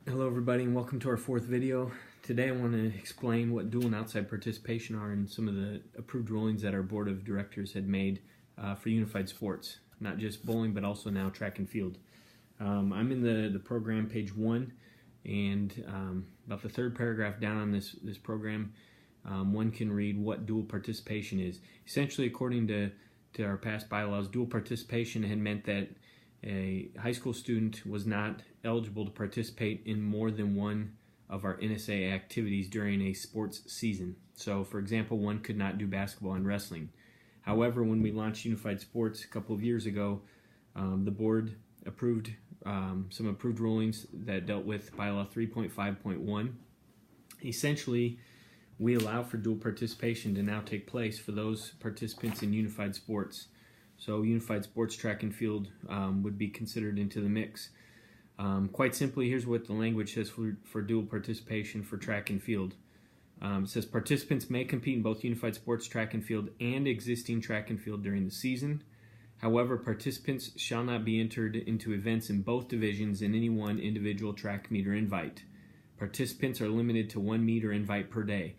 Hello everybody and welcome to our fourth video. Today I want to explain what dual and outside participation are and some of the approved rulings that our board of directors had made for unified sports. Not just bowling but also now track and field. I'm in the program page 1 and about the third paragraph down on this program one can read what dual participation is. Essentially, according to our past bylaws, dual participation had meant that a high school student was not eligible to participate in more than one of our NSA activities during a sports season. So, for example, one could not do basketball and wrestling. However, when we launched Unified Sports a couple of years ago, the board approved some approved rulings that dealt with bylaw 3.5.1. Essentially, we allow for dual participation to now take place for those participants in Unified Sports. So Unified Sports track and field would be considered into the mix. Quite simply, here's what the language says for dual participation for track and field. It says participants may compete in both Unified Sports track and field and existing track and field during the season. However, participants shall not be entered into events in both divisions in any one individual track meet or invite. Participants are limited to 1 meet or invite per day.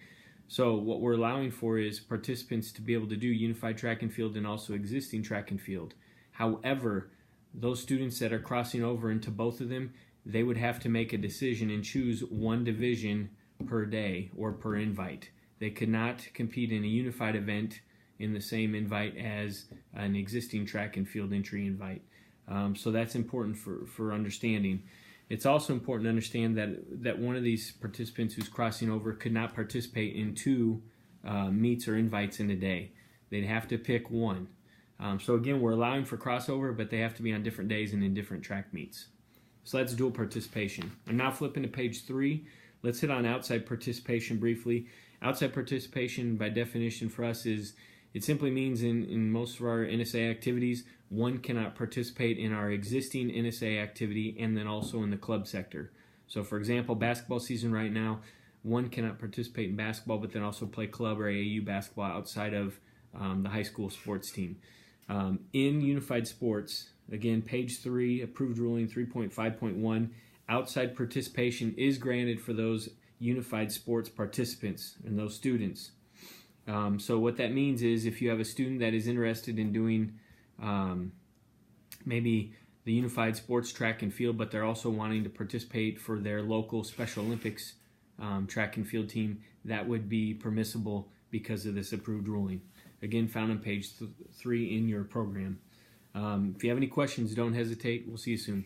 So what we're allowing for is participants to be able to do unified track and field and also existing track and field. However, those students that are crossing over into both of them, they would have to make a decision and choose one division per day or per invite. They could not compete in a unified event in the same invite as an existing track and field entry invite. So that's important for understanding. It's also important to understand that one of these participants who's crossing over could not participate in 2 meets or invites in a day. They'd have to pick one. So again, we're allowing for crossover, but they have to be on different days and in different track meets. So that's dual participation. I'm now flipping to page 3. Let's hit on outside participation briefly. Outside participation, by definition for us, it simply means in most of our NSA activities, one cannot participate in our existing NSA activity and then also in the club sector. So for example, basketball season right now, one cannot participate in basketball but then also play club or AAU basketball outside of the high school sports team. In Unified Sports, again, page 3, approved ruling 3.5.1, outside participation is granted for those Unified Sports participants and those students. So what that means is if you have a student that is interested in doing maybe the Unified Sports track and field, but they're also wanting to participate for their local Special Olympics track and field team, that would be permissible because of this approved ruling. Again, found on page 3 in your program. If you have any questions, don't hesitate. We'll see you soon.